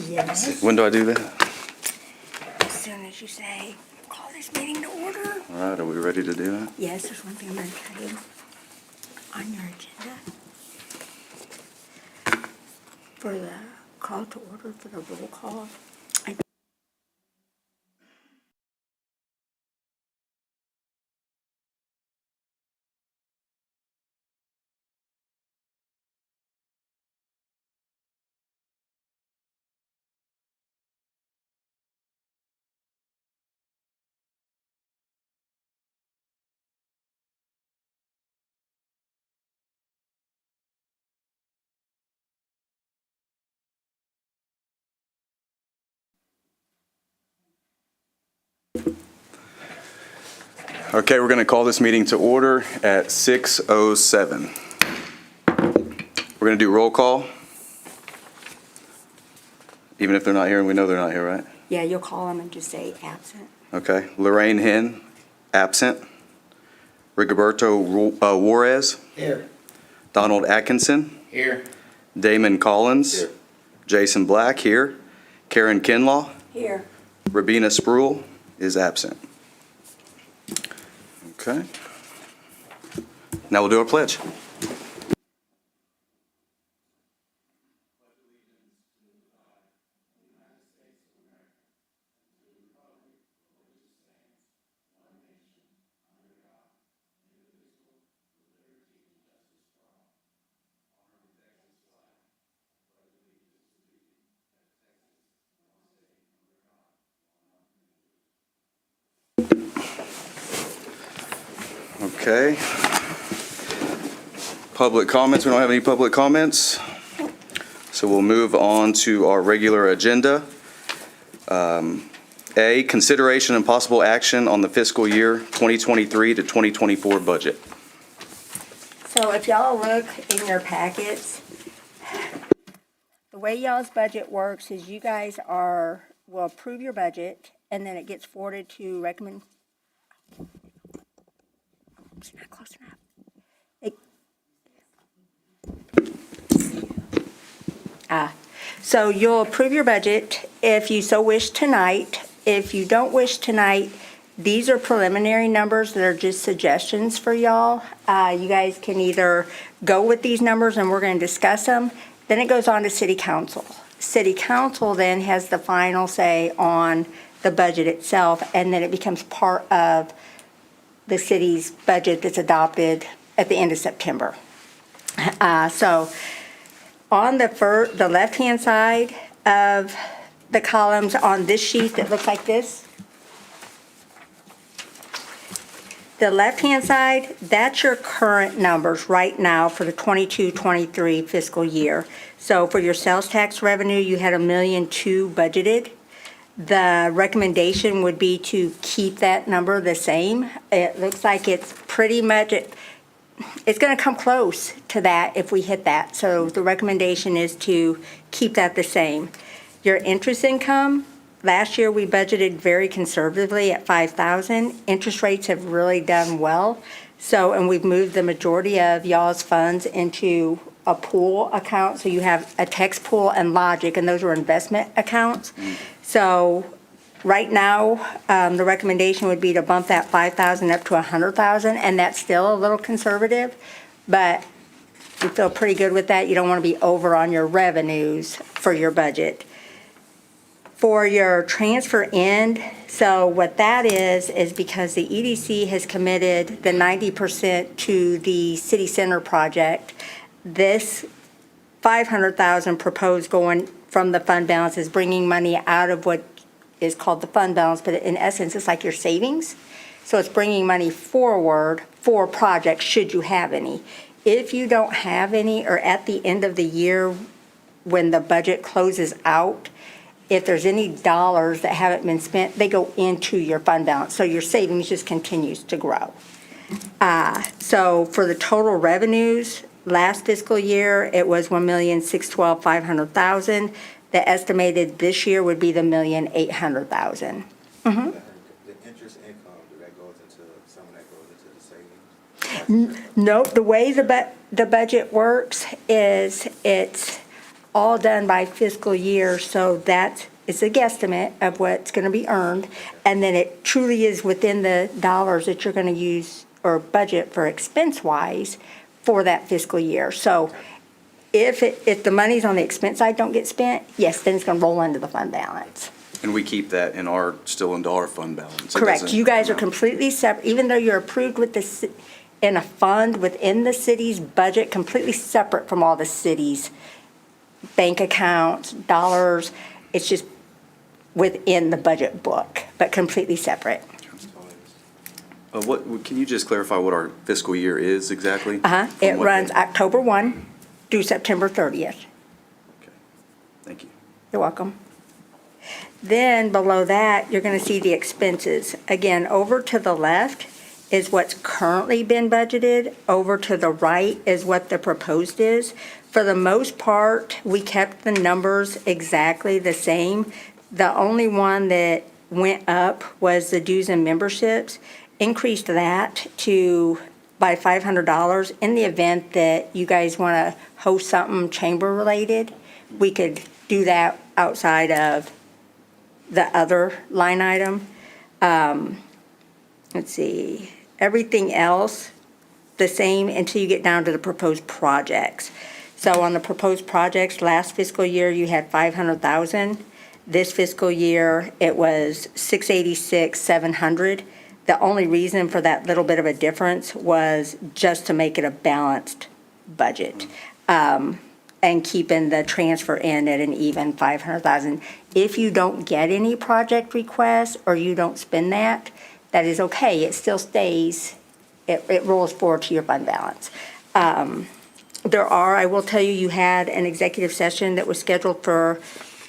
Yes. When do I do that? As soon as you say, call this meeting to order. All right, are we ready to do that? Yes, there's one thing I'm going to tell you on your agenda. For the call to order, for the roll call. Okay, we're going to call this meeting to order at 6:07. We're going to do roll call. Even if they're not here, and we know they're not here, right? Yeah, you'll call them and just say absent. Okay. Lorraine Henn, absent. Rigoberto Juarez. Here. Donald Atkinson. Here. Damon Collins. Here. Jason Black here. Karen Kinlaw. Here. Rabina Spruill is absent. Okay. Now we'll do our pledge. Okay. Public comments, we don't have any public comments. So we'll move on to our regular agenda. A, consideration and possible action on the fiscal year 2023 to 2024 budget. So if y'all look in your packets, the way y'all's budget works is you guys will approve your budget, and then it gets forwarded to recommend. It's not close enough. So you'll approve your budget if you so wish tonight. If you don't wish tonight, these are preliminary numbers that are just suggestions for y'all. You guys can either go with these numbers and we're going to discuss them. Then it goes on to City Council. City Council then has the final say on the budget itself, and then it becomes part of the city's budget that's adopted at the end of September. So on the left-hand side of the columns on this sheet that looks like this, the left-hand side, that's your current numbers right now for the 22-23 fiscal year. So for your sales tax revenue, you had $1.2 million budgeted. The recommendation would be to keep that number the same. It looks like it's pretty much, it's going to come close to that if we hit that. So the recommendation is to keep that the same. Your interest income, last year we budgeted very conservatively at $5,000. Interest rates have really done well. So, and we've moved the majority of y'all's funds into a pool account. So you have a text pool and logic, and those are investment accounts. So right now, the recommendation would be to bump that $5,000 up to $100,000, and that's still a little conservative, but we feel pretty good with that. You don't want to be over on your revenues for your budget. For your transfer end, so what that is because the EDC has committed the 90% to the city center project, this $500,000 proposed going from the fund balance is bringing money out of what is called the fund balance, but in essence, it's like your savings. So it's bringing money forward for projects should you have any. If you don't have any, or at the end of the year when the budget closes out, if there's any dollars that haven't been spent, they go into your fund balance. So your savings just continues to grow. So for the total revenues, last fiscal year, it was $1,612,500. The estimated this year would be the $1,800,000. The interest income, that goes into, some of that goes into the savings? No, the way the budget works is it's all done by fiscal year, so that is a guesstimate of what's going to be earned. And then it truly is within the dollars that you're going to use or budget for expense-wise for that fiscal year. So if the money's on the expense side don't get spent, yes, then it's going to roll into the fund balance. And we keep that still into our fund balance. It Correct. doesn't You guys are come out. completely separate, even though you're approved with in a fund within the city's budget, completely separate from all the city's bank accounts, dollars. It's just within the budget book, but completely separate. Can you just clarify what our fiscal year is exactly? It From what runs date? October 1 through September 30th. Okay. Thank you. You're welcome. Then below that, you're going to see the expenses. Again, over to the left is what's currently been budgeted. Over to the right is what the proposed is. For the most part, we kept the numbers exactly the same. The only one that went up was the dues and memberships. Increased that by $500 in the event that you guys want to host something chamber-related. We could do that outside of the other line item. Let's see, everything else the same until you get down to the proposed projects. So on the proposed projects, last fiscal year, you had 500,000. This fiscal year, it was 686,700. The only reason for that little bit of a difference was just to make it a balanced budget. And keeping the transfer in at an even 500,000. If you don't get any project requests or you don't spend that, that is okay. It still stays, it rolls forward to your fund balance. I will tell you, you had an executive session that was scheduled for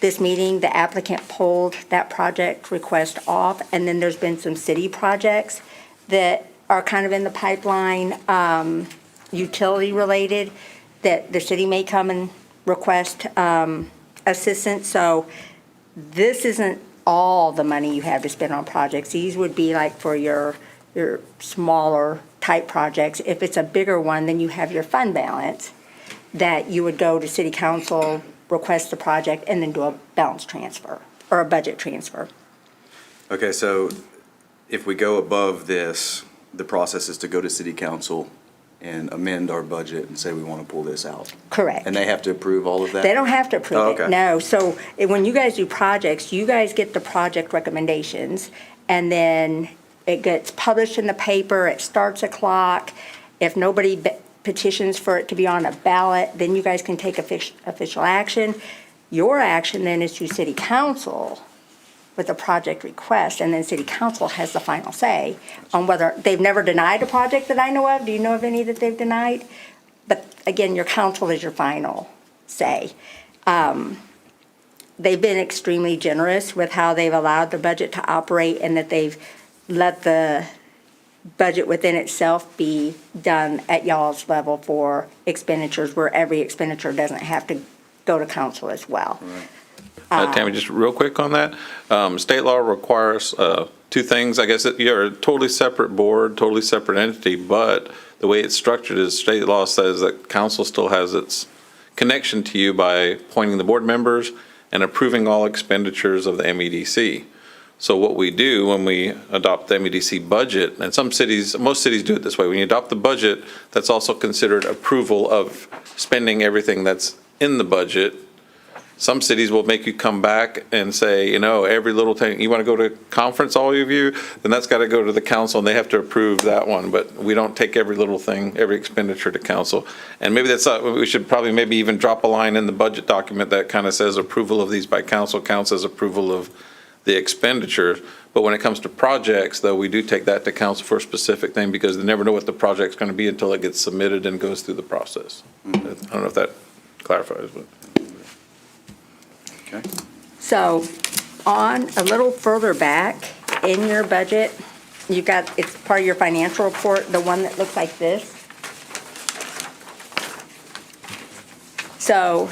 this meeting. The applicant pulled that project request off, and then there's been some city projects that are kind of in the pipeline, utility related, that the city may come and request assistance. So this isn't all the money you have to spend on projects. These would be like for your smaller type projects. If it's a bigger one, then you have your fund balance that you would go to city council, request the project, and then do a balance transfer or a budget transfer. Okay, so if we go above this, the process is to go to city council and amend our budget and say we want to pull this out. Correct. And they have to approve all of that? They don't have to approve Oh, it, okay. no. So when you guys do projects, you guys get the project recommendations, and then it gets published in the paper, it starts a clock. If nobody petitions for it to be on a ballot, then you guys can take official action. Your action then is to city council with a project request, and then city council has the final say on whether, they've never denied a project that I know of. Do you know of any that they've denied? But again, your council is your final say. They've been extremely generous with how they've allowed the budget to operate, and that they've let the budget within itself be done at y'all's level for expenditures, where every expenditure doesn't have to go to council as well. Tammy, just real quick on that. State law requires two things. I guess you're a totally separate board, totally separate entity, but the way it's structured is state law says that council still has its connection to you by appointing the board members and approving all expenditures of the MEDC. So what we do when we adopt the MEDC budget, and most cities do it this way, when you adopt the budget, that's also considered approval of spending everything that's in the budget. Some cities will make you come back and say, every little thing, you want to go to conference, all of you, then that's got to go to the council and they have to approve that one. But we don't take every little thing, every expenditure to council. And maybe we should probably maybe even drop a line in the budget document that kind of says approval of these by council counts as approval of the expenditure. But when it comes to projects, though, we do take that to council for a specific thing because they never know what the project's going to be until it gets submitted and goes through the process. I don't know if that clarifies, but. Okay. So on a little further back in your budget, you've got, it's part of your financial report, the one that looks like this. So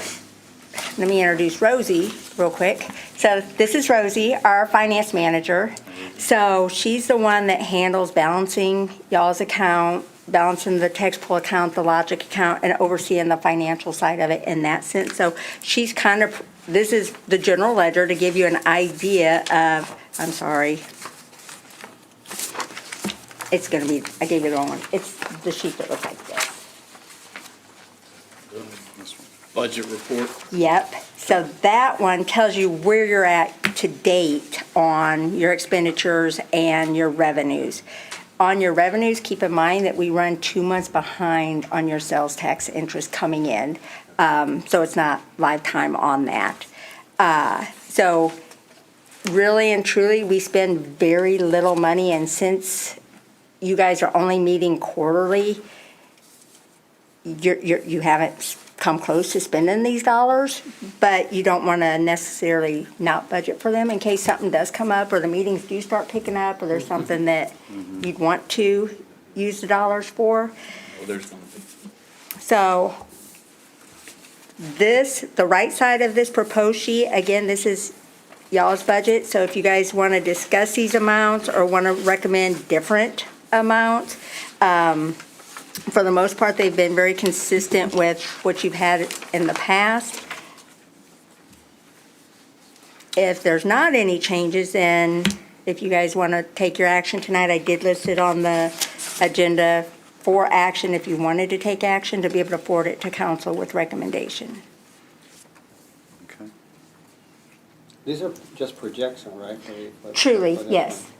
let me introduce Rosie real quick. So this is Rosie, our finance manager. So she's the one that handles balancing y'all's account, balancing the tax pool account, the logic account, and overseeing the financial side of it in that sense. So she's kind of, this is the general ledger to give you an idea of, I'm sorry. It's gonna be, I gave you the wrong one. It's the sheet that looks like this. Budget report. Yep, so that one tells you where you're at to date on your expenditures and your revenues. On your revenues, keep in mind that we run 2 months behind on your sales tax interest coming in. So it's not lifetime on that. So really and truly, we spend very little money, and since you guys are only meeting quarterly, you haven't come close to spending these dollars, but you don't want to necessarily not budget for them in case something does come up or the meetings do start picking up or there's something that you'd want to use the dollars for. Oh, there's going to be. So this, the right side of this proposed sheet, again, this is y'all's budget. So if you guys want to discuss these amounts or want to recommend different amounts, for the most part, they've been very consistent with what you've had in the past. If there's not any changes, then if you guys want to take your action tonight, I did list it on the agenda for action if you wanted to take action to be able to forward it to council with recommendation. Okay. These are just projection, right? Truly, for that yes. one.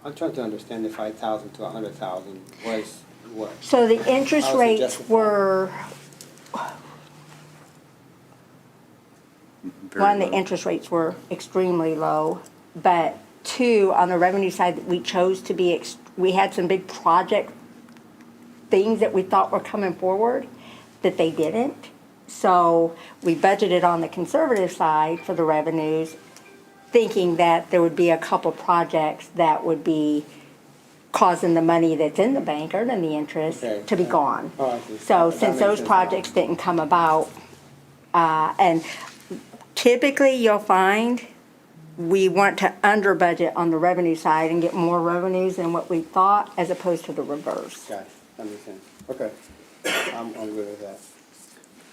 I'm trying to understand the 5,000 to 100,000 was what? So the interest How is it rates justified? were, Very one, the low. interest rates were extremely low, but two, on the revenue side, we chose to be, we had some big project things that we thought were coming forward that they didn't. So we budgeted on the conservative side for the revenues, thinking that there would be a couple projects that would be causing the money that's in the bank, earning the interest, Okay. to be gone. Oh, I see. So That since makes those sense. projects didn't come about, and typically you'll find we want to under budget on the revenue side and get more revenues than what we thought as opposed to the reverse. Got it, that makes sense. Okay, I'm good with that.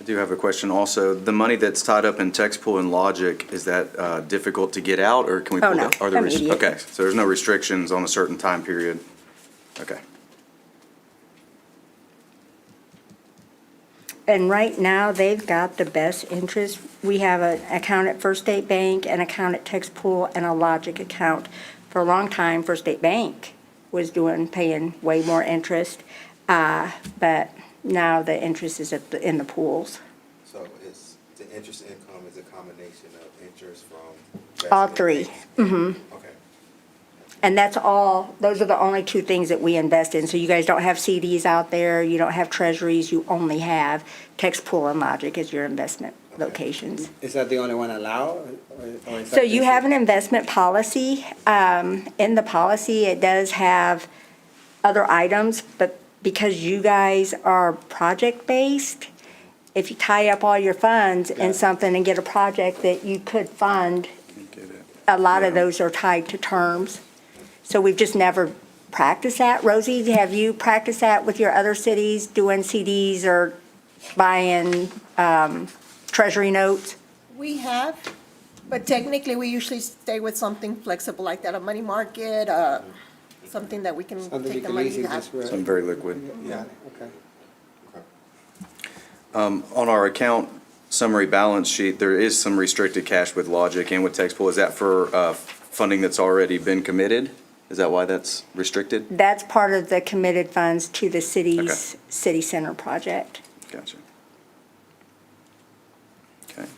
I do have a question also. The money that's tied up in text pool and logic, is that difficult to get out, or can we Oh, pull no. that? Are there Immediate. Okay, so there's no restrictions on a certain time period? Okay. And right now, they've got the best interest. We have an account at First State Bank, an account at Tex Pool, and a Logic account. For a long time, First State Bank was paying way more interest, but now the interest is in the pools. So it's, the interest income is a combination of interest from. All resident three. banks? Okay. And that's all, those are the only two things that we invest in. So you guys don't have CDs out there, you don't have treasuries, you only have Tex Pool and Logic as your investment locations. Is that the only one allowed? Or is So that you just- have an investment policy. In the policy, it does have other items, but because you guys are project-based, if you tie up all your funds in Yeah. something and get a project that you could fund, Get it. a lot of Yeah. those are tied to terms. So we've just never practiced that. Rosie, have you practiced that with your other cities, doing CDs or buying treasury notes? We have, but technically, we usually stay with something flexible like that, a money market, something that we can Something you take the can money easily we have. just. Something very liquid. Yeah, okay. On our account summary balance sheet, there is some restricted cash with Logic and with text pool. Is that for funding that's already been committed? Is that why that's restricted? That's part of the committed funds to the city's city center project. Gotcha. Okay.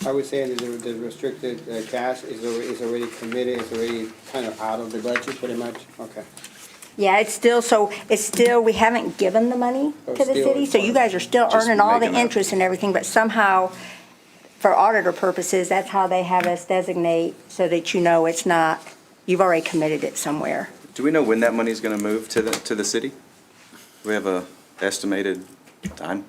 I would say that the restricted cash is already committed, is already kind of out of the budget, pretty much? Okay. Yeah, it's still, we haven't given the money Oh, to the still city, so you guys are still Just earning all the making up. interest and everything, but somehow, for auditor purposes, that's how they have us designate, so that you know it's not, you've already committed it somewhere. Do we know when that money's going to move to the city? Do we have a estimated time?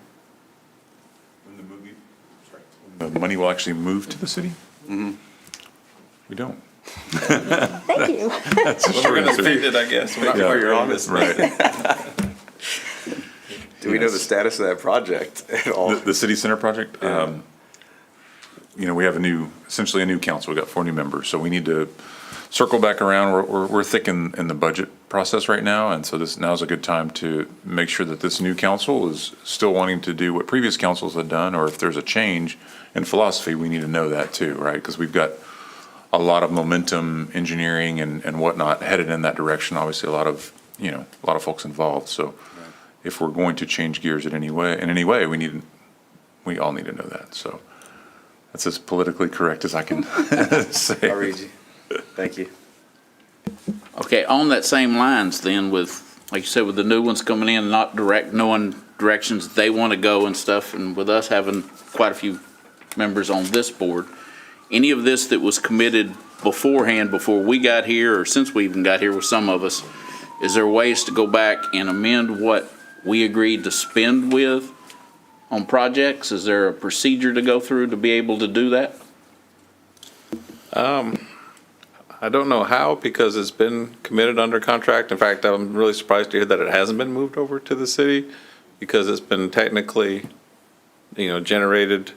The money will actually move to the city? We don't. Thank you. We're gonna defend it, I guess. Not where you're honest. Right. Do we know the status of that project at all? The city center project, Yeah. we have essentially a new council. We've got 4 new members, so we need to circle back around. We're thick in the budget process right now, and so now's a good time to make sure that this new council is still wanting to do what previous councils have done, or if there's a change in philosophy, we need to know that too, right? Because we've got a lot of momentum, engineering and whatnot headed in that direction. Obviously, a lot of folks involved. So if we're going to change gears in any way, we all need to know that. So that's as politically correct as I can say. I'll read you. Thank you. Okay, on that same lines then with, like you said, with the new ones coming in, not knowing directions they want to go and stuff, and with us having quite a few members on this board, any of this that was committed beforehand, before we got here, or since we even got here with some of us, is there ways to go back and amend what we agreed to spend with on projects? Is there a procedure to go through to be able to do that? I don't know how, because it's been committed under contract. In fact, I'm really surprised to hear that it hasn't been moved over to the city, because it's been technically, generated,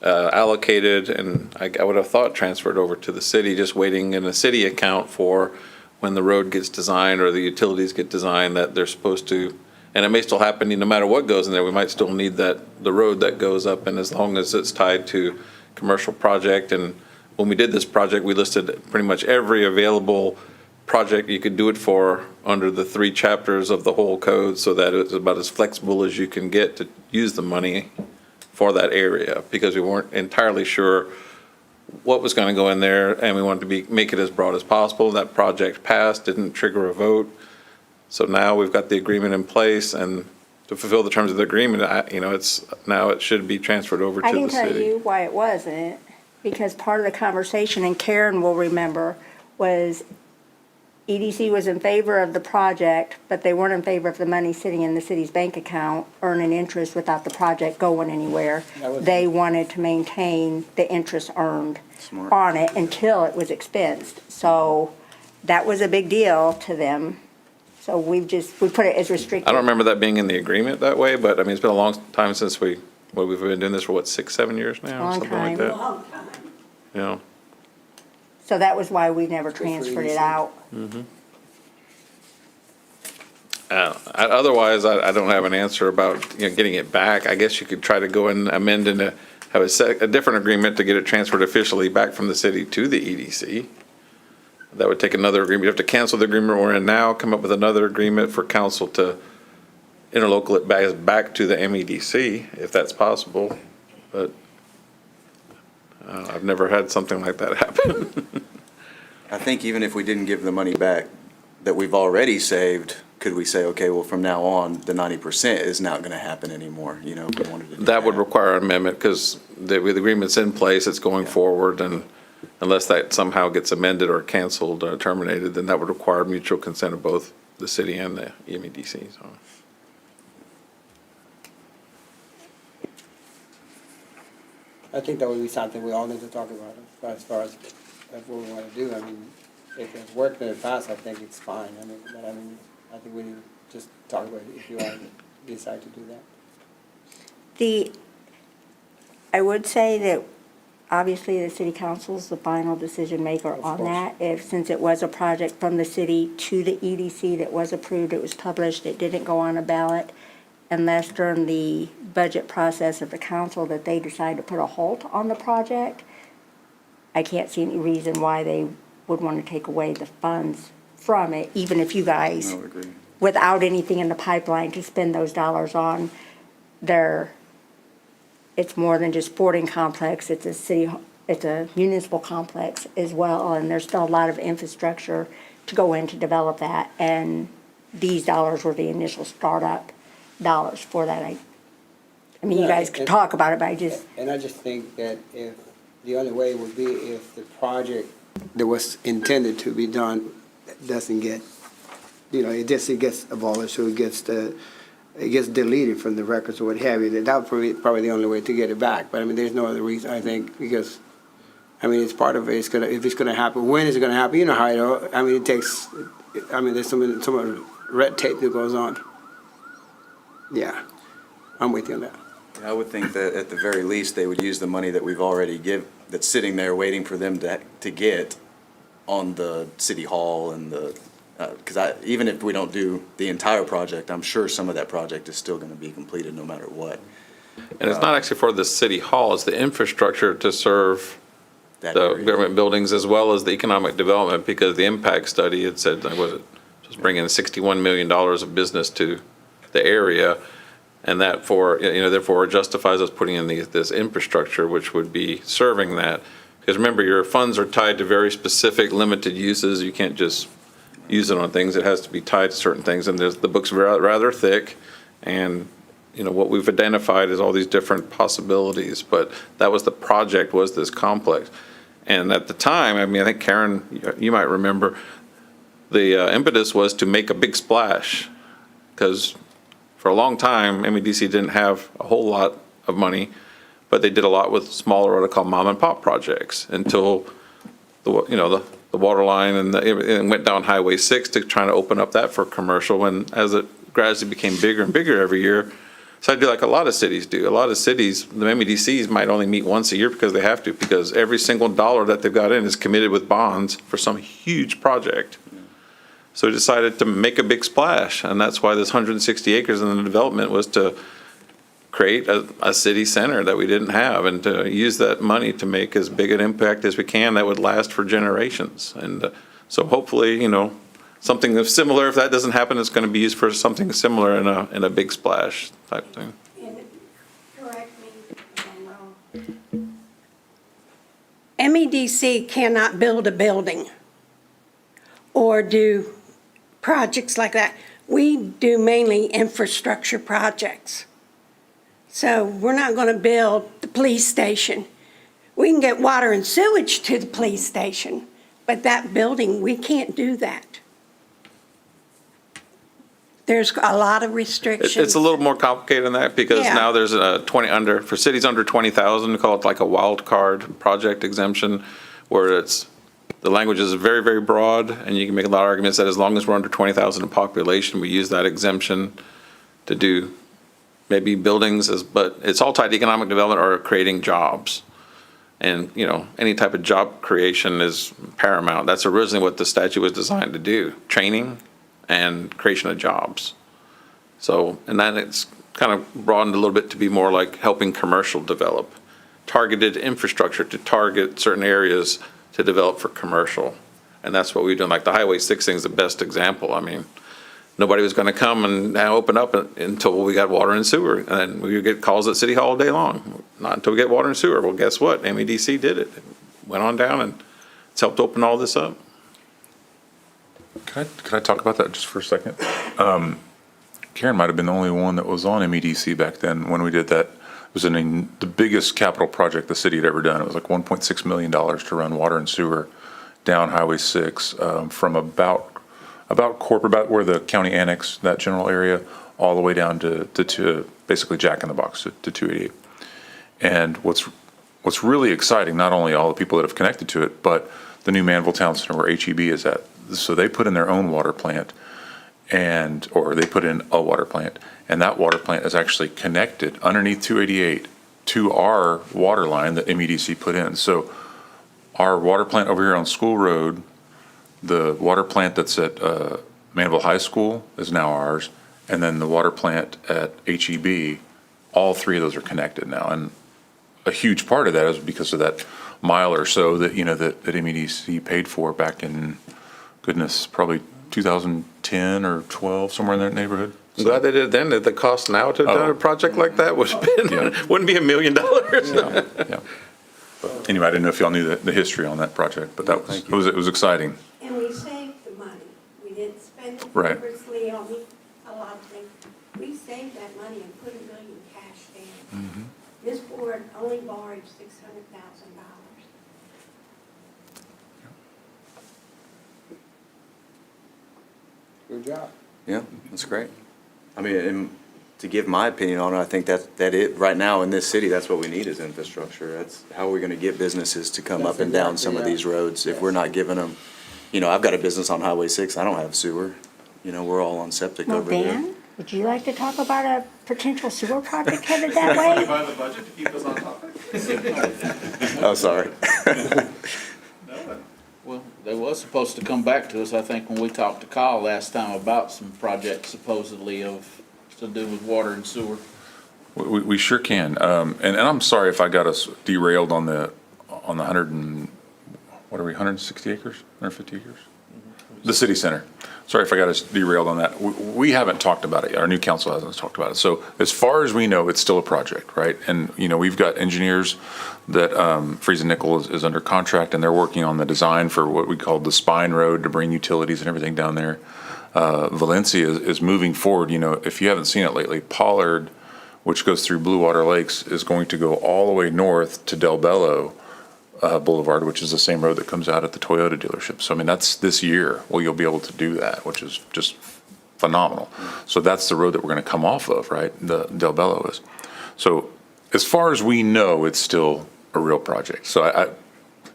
allocated, and I would have thought transferred over to the city, just waiting in a city account for when the road gets designed or the utilities get designed, that they're supposed to, and it may still happen no matter what goes in there. We might still need the road that goes up, and as long as it's tied to commercial project. And when we did this project, we listed pretty much every available project you could do it for under the 3 chapters of the whole code, so that it's about as flexible as you can get to use the money for that area, because we weren't entirely sure what was going to go in there, and we wanted to make it as broad as possible. That project passed, didn't trigger a vote. So now we've got the agreement in place, and to fulfill the terms of the agreement, it should be transferred over to I the can tell city. you why it wasn't, because part of the conversation, and Karen will remember, was EDC was in favor of the project, but they weren't in favor of the money sitting in the city's bank account earning interest without the project going anywhere. They wanted to maintain the interest earned Smart. on it until it was expensed. So that was a big deal to them. So we put it as restricted. I don't remember that being in the agreement that way, but it's been a long time since we've been doing this for 6, 7 years now? Long Something like time. that. So that was why we never transferred it out. Otherwise, I don't have an answer about, getting it back. I guess you could try to go and amend and have a different agreement to get it transferred officially back from the city to the EDC. That would take another agreement. You have to cancel the agreement we're in now, come up with another agreement for council to interlocal it back to the MEDC, if that's possible. But I've never had something like that happen. I think even if we didn't give the money back that we've already saved, could we say, okay, well, from now on, the 90% is not going to happen anymore, if we wanted to do That would require an amendment, because the agreement's in place, it's going forward, and unless that somehow gets amended or canceled or terminated, then that would require mutual consent of both the city and the MEDC, so. I think that would be something we all need to talk about as far as what we want to do. If it's worked in the past, I think it's fine. I think we need to just talk about it if you want to decide to do that. I would say that obviously the city council is the final decision maker on that. Since it was a project from the city to the EDC that was approved, it was published, it didn't go on a ballot, unless during the budget process of the council that they decide to put a halt on the project. I can't see any reason why they would want to take away the funds from it, even if you guys, I would agree. without anything in the pipeline to spend those dollars on, it's more than just sporting complex, it's a municipal complex as well, and there's still a lot of infrastructure to go in to develop that, and these dollars were the initial startup dollars for that. You guys could talk about it, but I just think that if the only way would be if the project that was intended to be done doesn't get, it gets abolished, or it gets deleted from the records or what have you. That would be probably the only way to get it back. But there's no other reason, I think, because I mean, it's part of it. It's gonna, if it's gonna happen, when is it gonna happen? You know how I mean, it takes, I mean, there's some red tape that goes on. Yeah, I'm with you on that. I would think that at the very least, they would use the money that we've already that's sitting there waiting for them to get on the city hall and because even if we don't do the entire project, I'm sure some of that project is still going to be completed no matter what. And it's not actually for the city hall, it's the infrastructure to serve That the area. government buildings as well as the economic development, because the impact study had said, was it, just bringing $61 million of business to the area. And that therefore justifies us putting in this infrastructure, which would be serving that. Because remember, your funds are tied to very specific limited uses. You can't just use it on things. It has to be tied to certain things. And the book's rather thick. And, what we've identified is all these different possibilities. But that was the project, was this complex. And at the time, I mean, I think Karen, you might remember, the impetus was to make a big splash. Because for a long time, MEDC didn't have a whole lot of money, but they did a lot with smaller, what I call mom and pop projects, until the water line and it went down Highway 6 to trying to open up that for commercial. And as it gradually became bigger and bigger every year, so I do like a lot of cities do. A lot of cities, the MEDCs might only meet once a year because they have to, because every single dollar that they've got in is committed with bonds for some huge project. So we decided to make a big splash, and that's why this 160 acres in the development was to create a city center that we didn't have, and to use that money to make as big an impact as we can that would last for generations. And so hopefully, something that's similar, if that doesn't happen, it's going to be used for something similar in a big splash type thing. And correct me if I'm wrong. MEDC cannot build a building or do projects like that. We do mainly infrastructure projects. So we're not going to build the police station. We can get water and sewage to the police station, but that building, we can't do that. There's a lot of restrictions. It's a little more complicated than that, because Yeah. now there's for cities under 20,000, we call it like a wild card project exemption, where the language is very, very broad, and you can make a lot of arguments that as long as we're under 20,000 in population, we use that exemption to do maybe buildings, but it's all tied to economic development or creating jobs. And, any type of job creation is paramount. That's originally what the statute was designed to do, training and creation of jobs. So, and then it's kind of broadened a little bit to be more like helping commercial develop, targeted infrastructure to target certain areas to develop for commercial. And that's what we're doing. Like the Highway 6 thing is the best example. I mean, nobody was going to come and open up until we got water and sewer. And then we would get calls at City Hall all day long. Not until we get water and sewer. Well, guess what? MEDC did it. It went on down, and it's helped open all this up. Could I talk about that just for a second? Karen might have been the only one that was on MEDC back then when we did that. It was the biggest capital project the city had ever done. It was like $1.6 million to run water and sewer down Highway 6 from about where the county annexed that general area, all the way down to basically Jack in the Box to 288. And what's really exciting, not only all the people that have connected to it, but the new Manvel Town Center where HEB is at. So they put in their own water plant, or they put in a water plant, and that water plant is actually connected underneath 288 to our water line that MEDC put in. So our water plant over here on School Road, the water plant that's at Manvel High School is now ours, and then the water plant at HEB, all three of those are connected now. And a huge part of that is because of that mile or so that MEDC paid for back in, goodness, probably 2010 or 12, somewhere in that neighborhood. I'm glad they did it then. The cost now to do a project like that wouldn't be $1 million. Yeah. But anyway, I didn't know if y'all knew the history on that project, but it was exciting. And we saved the money. We didn't spend it Right. frivolously on a lot of things. We saved that money and put $1 million cash in. Mm-hmm. This board only borrowed $600,000. Good job. Yeah, that's great. I mean, to give my opinion on it, I think right now in this city, that's what we need is infrastructure. That's how are we gonna get businesses to come That's up and down exactly, some of yeah. these roads if we're not giving them, I've got a business on Highway 6, I don't have sewer. We're all on septic Well, over there. Dan, would you like to talk about a potential sewer project headed that way? the budget to keep us on topic? Oh, sorry. Well, they was supposed to come back to us, I think, when we talked to Kyle last time about some projects supposedly to do with water and sewer. We sure can. And I'm sorry if I got us derailed on the 160 acres, 150 acres? The city center. Sorry if I got us derailed on that. We haven't talked about it yet. Our new council hasn't talked about it. So as far as we know, it's still a project, right? And, we've got engineers that, Freeze and Nickel is under contract, and they're working on the design for what we call the spine road to bring utilities and everything down there. Valencia is moving forward. If you haven't seen it lately, Pollard, which goes through Blue Water Lakes, is going to go all the way north to Del Bello Boulevard, which is the same road that comes out at the Toyota dealership. So, that's this year. Well, you'll be able to do that, which is just phenomenal. So that's the road that we're going to come off of, right? The Del Bello is. So as far as we know, it's still a real project. So I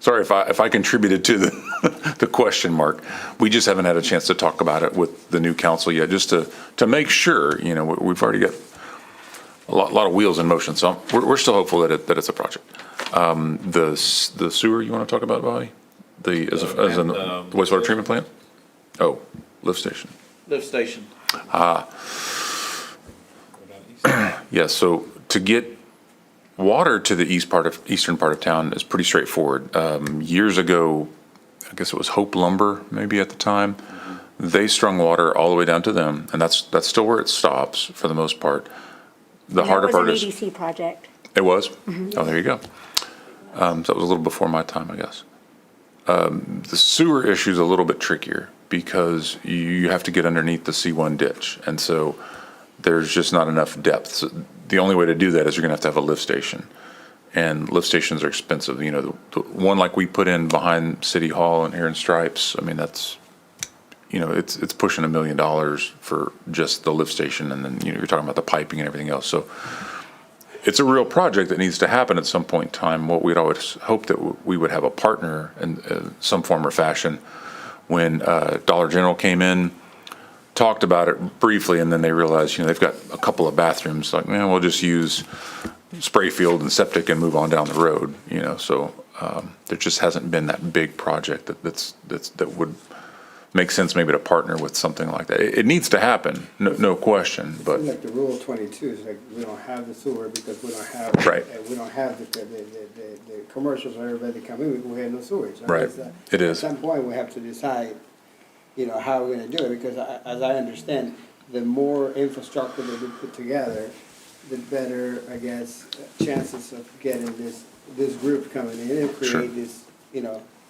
sorry if I contributed to the question mark. We just haven't had a chance to talk about it with the new council yet, just to make sure, we've already got a lot of wheels in motion. So we're still hopeful that it's a project. The sewer you want to talk about, Bobby? As a wastewater treatment plant? Oh, lift station. Lift station. Yes, so to get water to the eastern part of town is pretty straightforward. Years ago, I guess it was Hope Lumber, maybe at the time, they strung water all the way down to them, and that's still where it stops for the most part. The harder part is. That was an EDC project. It was? Oh, there you go. So that was a little before my time, I guess. The sewer issue is a little bit trickier because you have to get underneath the C1 ditch. And so there's just not enough depth. So the only way to do that is you're going to have a lift station. And lift stations are expensive. The one like we put in behind City Hall and here in Stripes, that's, it's pushing $1 million for just the lift station. And then, you're talking about the piping and everything else. So it's a real project that needs to happen at some point in time. What we'd always hoped that we would have a partner in some form or fashion. When Dollar General came in, talked about it briefly, and then they realized, they've got a couple of bathrooms. Like, we'll just use spray field and septic and move on down the road. So there just hasn't been that big project that would make sense maybe to partner with something like that. It needs to happen, no question. But Like the Rule 22 is like, we don't have the sewer because we don't have. Right. We don't have the commercials or everybody come in, we have no sewage. I mean, Right. It is. At some point, we have to decide, how we're gonna do it, because as I understand, the more infrastructure that we put together, the better, I guess, chances of getting this group coming in and Sure. create this,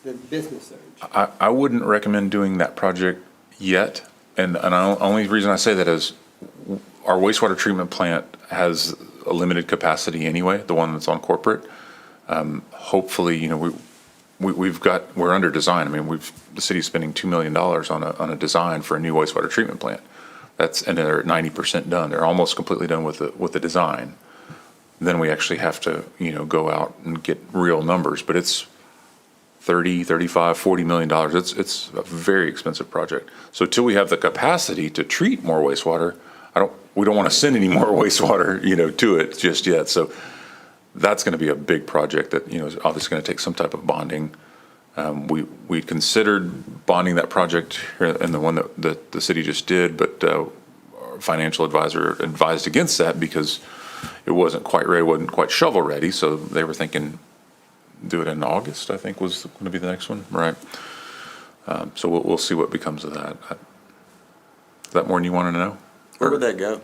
the business surge. I wouldn't recommend doing that project yet. And the only reason I say that is our wastewater treatment plant has a limited capacity anyway, the one that's on corporate. Hopefully, we're under design. The city's spending $2 million on a design for a new wastewater treatment plant. And they're at 90% done. They're almost completely done with the design. Then we actually have to, go out and get real numbers, but it's $30, $35, $40 million. It's a very expensive project. So till we have the capacity to treat more wastewater, we don't want to send any more wastewater, to it just yet. So that's going to be a big project that, is obviously going to take some type of bonding. We considered bonding that project and the one that the city just did, but our financial advisor advised against that because it wasn't quite ready, wasn't quite shovel ready. So they were thinking do it in August, I think was going to be the next one, right? So we'll see what becomes of that. Is that more than you wanted to know? Where would that go?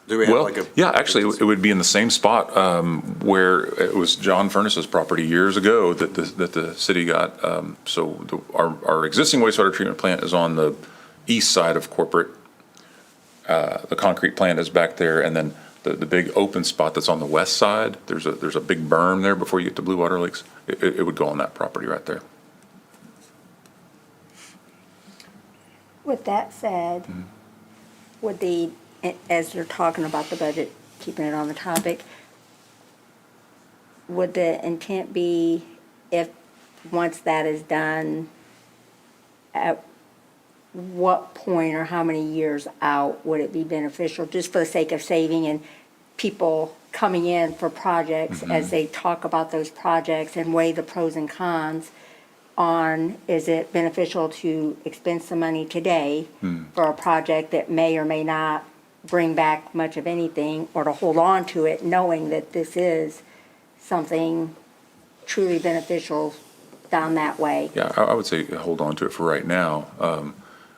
Do we have Well, like a? yeah, actually, it would be in the same spot where it was John Furness's property years ago that the city got. Our existing wastewater treatment plant is on the east side of corporate. The concrete plant is back there, and then the big open spot that's on the west side, there's a big berm there before you get to Blue Water Lakes. It would go on that property right there. With that said, would the as you're talking about the budget, keeping it on the topic, would the intent be if, once that is done, at what point or how many years out would it be beneficial, just for the sake of saving and people coming in for projects as they talk about those projects and weigh the pros and cons on, is it beneficial to expend some money today for a project that may or may not bring back much of anything, or to hold on to it knowing that this is something truly beneficial down that way? Yeah, I would say hold on to it for right now.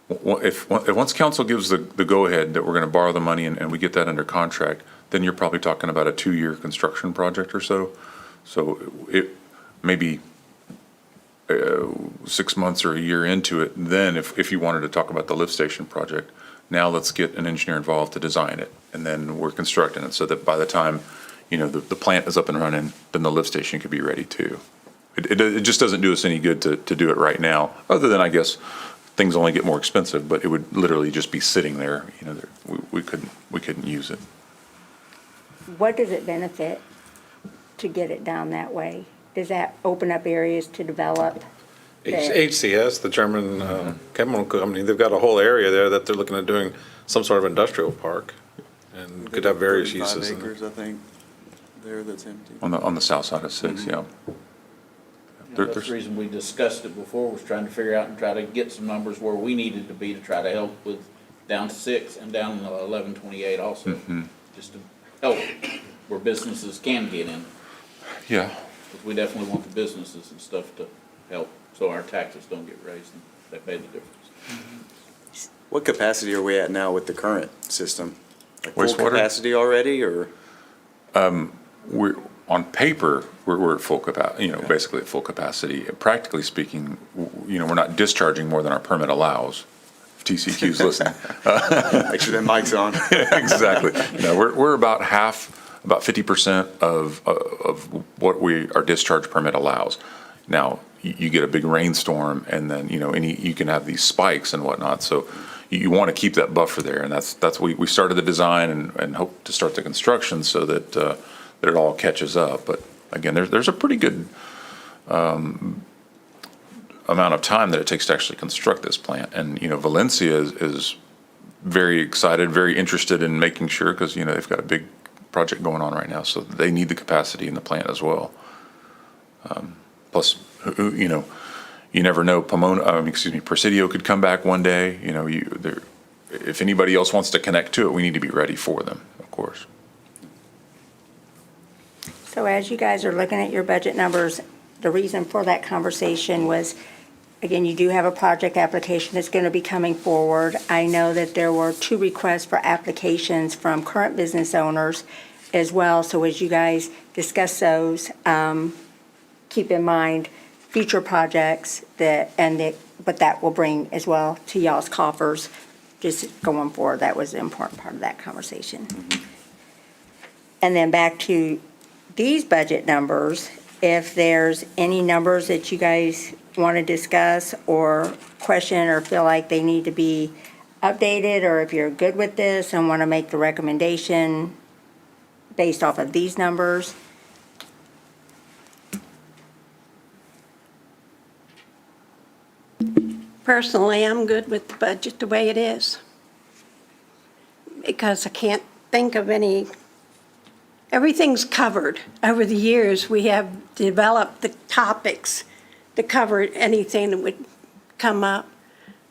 If once council gives the go-ahead that we're going to borrow the money and we get that under contract, then you're probably talking about a 2-year construction project or so. So it maybe 6 months or a year into it, then if you wanted to talk about the lift station project, now let's get an engineer involved to design it, and then we're constructing it so that by the time, the plant is up and running, then the lift station could be ready too. It just doesn't do us any good to do it right now, other than, I guess, things only get more expensive, but it would literally just be sitting there, we couldn't use it. What does it benefit to get it down that way? Does that open up areas to develop? HCS, the German chemical company, they've got a whole area there that they're looking at doing some sort of industrial park, and could have various 35 uses. acres, I think, there that's empty. On the south side of 6, yeah. That's the reason we discussed it before, was trying to figure out and try to get some numbers where we needed to be to try to help with down to 6 and down to 1128 also. Just to help where businesses can get in. Yeah. Because we definitely want the businesses and stuff to help, so our taxes don't get raised, and that made the difference. What capacity are we at now with the current system? Like full Wastewater? capacity already, or? We're, on paper, we're at full capacity, basically at full capacity. Practically speaking, we're not discharging more than our permit allows. If TCQ's listening. Make sure that mic's on. Exactly. No, we're about 50% of what our discharge permit allows. Now, you get a big rainstorm, and then, you can have these spikes and whatnot. So you want to keep that buffer there, and that's we started the design and hope to start the construction so that it all catches up. But again, there's a pretty good amount of time that it takes to actually construct this plant. And, Valencia is very excited, very interested in making sure, because, they've got a big project going on right now, so they need the capacity in the plant as well. Plus, you never know, Presidio could come back one day. If anybody else wants to connect to it, we need to be ready for them, of course. So as you guys are looking at your budget numbers, the reason for that conversation was, again, you do have a project application that's going to be coming forward. I know that there were 2 requests for applications from current business owners as well. So as you guys discuss those, keep in mind future projects what that will bring as well to y'all's coffers, just going forward. That was an important part of that conversation. And then back to these budget numbers, if there's any numbers that you guys want to discuss or question or feel like they need to be updated, or if you're good with this and want to make the recommendation based off of these numbers. Personally, I'm good with the budget the way it is. Because I can't think of everything's covered. Over the years, we have developed the topics to cover anything that would come up.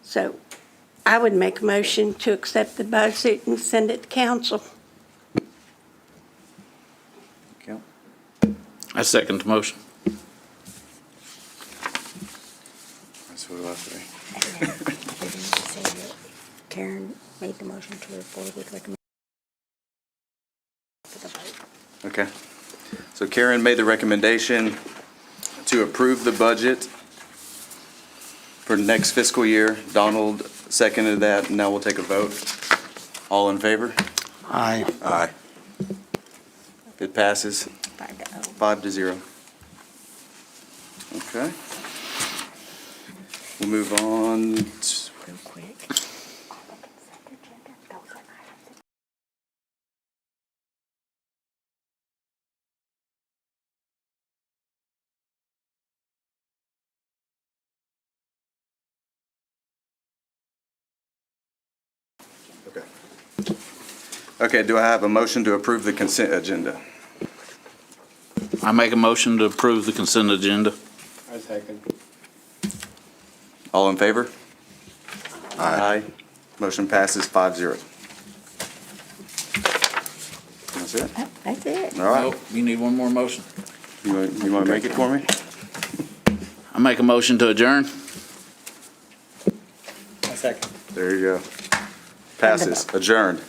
So I would make a motion to accept the budget and send it to council. Okay. I second the motion. That's what I say. Karen made the motion to move forward with recommendation. Okay. So Karen made the recommendation to approve the budget for next fiscal year. Donald seconded that, and now we'll take a vote. All in favor? Aye. Aye. It passes 5-0. Okay. We'll move on Okay. Okay, do I have a motion to approve the consent agenda? I make a motion to approve the consent agenda. I second. All in favor? Aye. Motion passes 5-0. That's it? That's it. All right. Nope, you need one more motion. You want to make it for me? I make a motion to adjourn. I second. There you go. Passes, adjourned.